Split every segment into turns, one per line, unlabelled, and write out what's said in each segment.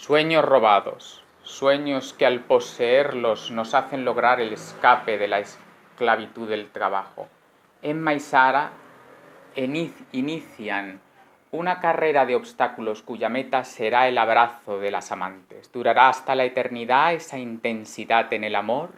Sueños robados, sueños que al poseerlos nos hacen lograr el escape de la esclavitud del trabajo. Emma y Sara inician una carrera de obstáculos cuya meta será el abrazo de las amantes. ¿Durará hasta la eternidad esa intensidad en el amor?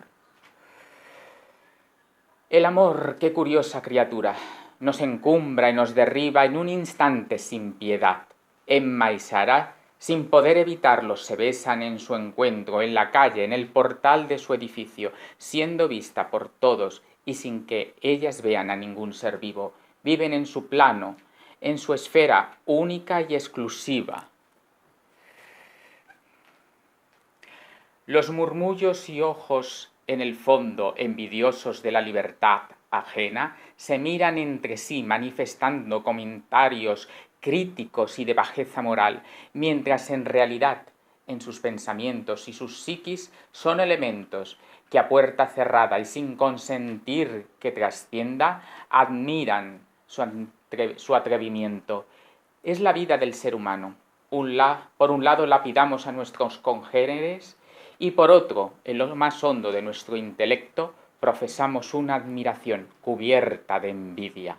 El amor, qué curiosa criatura, nos encumbra y nos derriba en un instante sin piedad. Emma y Sara, sin poder evitarlo, se besan en su encuentro, en la calle, en el portal de su edificio, siendo vista por todos y sin que ellas vean a ningún ser vivo. Viven en su plano, en su esfera única y exclusiva. Los murmullos y ojos en el fondo, envidiosos de la libertad ajena, se miran entre sí manifestando comentarios críticos y de bajeza moral, mientras en realidad, en sus pensamientos y sus psiquis, son elementos que a puerta cerrada y sin consentir que trascienda, admiran su atrevimiento. Es la vida del ser humano. Por un lado lapidamos a nuestros congéneres y por otro, en lo más hondo de nuestro intelecto, profesamos una admiración cubierta de envidia.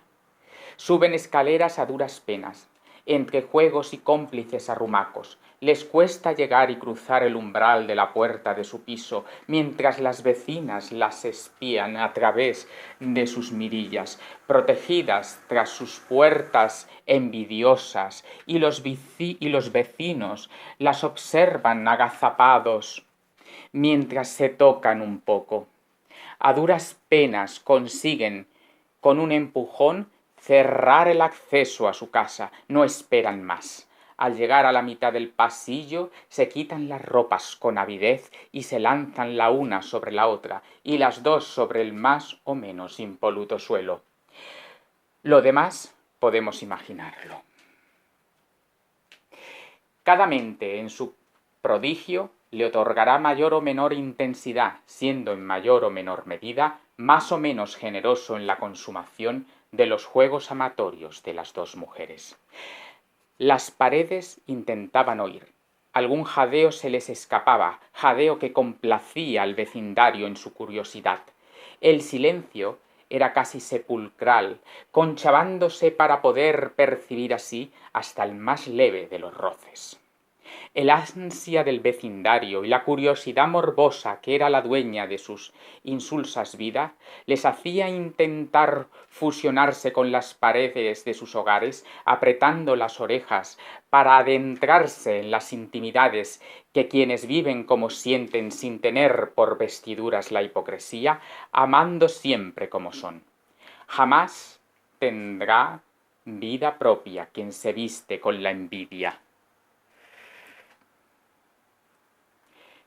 Suben escaleras a duras penas, entre juegos y cómplices arrumacos. Les cuesta llegar y cruzar el umbral de la puerta de su piso, mientras las vecinas las espían a través de sus mirillas, protegidas tras sus puertas envidiosas, y los vecinos las observan agazapados mientras se tocan un poco. A duras penas consiguen, con un empujón, cerrar el acceso a su casa. No esperan más. Al llegar a la mitad del pasillo, se quitan las ropas con avidez y se lanzan la una sobre la otra, y las dos sobre el más o menos impoluto suelo. Lo demás podemos imaginarlo. Cada mente en su prodigio le otorgará mayor o menor intensidad, siendo en mayor o menor medida más o menos generoso en la consumación de los juegos amatorios de las dos mujeres. Las paredes intentaban oír. Algún jadeo se les escapaba, jadeo que complacía al vecindario en su curiosidad. El silencio era casi sepulcral, conchavándose para poder percibir así hasta el más leve de los roces. El ansia del vecindario y la curiosidad morbosa que era la dueña de sus insulsas vidas les hacía intentar fusionarse con las paredes de sus hogares, apretando las orejas para adentrarse en las intimidades que quienes viven como sienten sin tener por vestiduras la hipocresía, amando siempre como son. Jamás tendrá vida propia quien se viste con la envidia.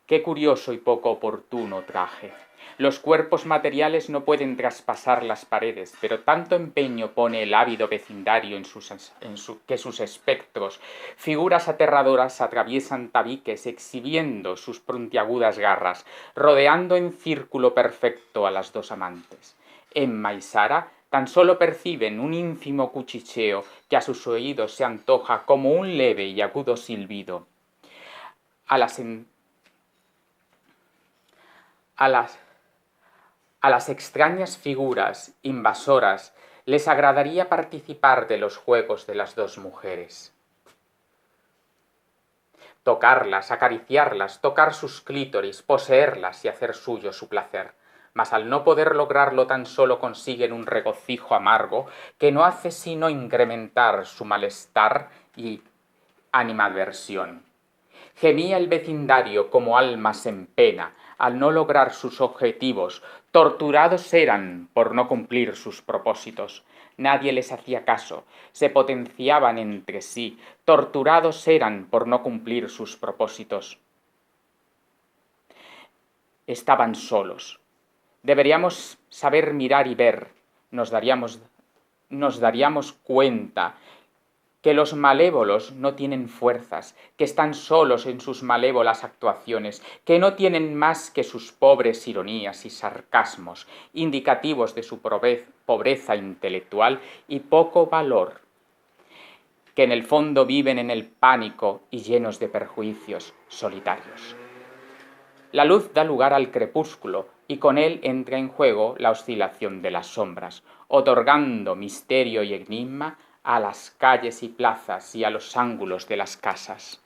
Qué curioso y poco oportuno traje. Los cuerpos materiales no pueden traspasar las paredes, pero tanto empeño pone el ávido vecindario que sus espectros, figuras aterradoras, atraviesan tabiques exhibiendo sus puntiagudas garras, rodeando en círculo perfecto a las dos amantes. Emma y Sara tan solo perciben un ínfimo cuchicheo que a sus oídos se antoja como un leve y agudo silbido. A las extrañas figuras invasoras les agradaría participar de los juegos de las dos mujeres. Tocarlas, acariciarlas, tocar sus clítoris, poseerlas y hacer suyo su placer. Mas al no poder lograrlo tan solo consiguen un regocijo amargo que no hace sino incrementar su malestar y animadversión. Gemía el vecindario como almas en pena al no lograr sus objetivos. Torturados eran por no cumplir sus propósitos. Nadie les hacía caso, se potenciaban entre sí. Torturados eran por no cumplir sus propósitos. Estaban solos. Deberíamos saber mirar y ver. Nos daríamos cuenta que los malévolos no tienen fuerzas, que están solos en sus malévolas actuaciones, que no tienen más que sus pobres ironías y sarcasmos, indicativos de su pobreza intelectual y poco valor. que en el fondo viven en el pánico y llenos de perjuicios solitarios. La luz da lugar al crepúsculo y con él entra en juego la oscilación de las sombras, otorgando misterio y enigma a las calles y plazas y a los ángulos de las casas.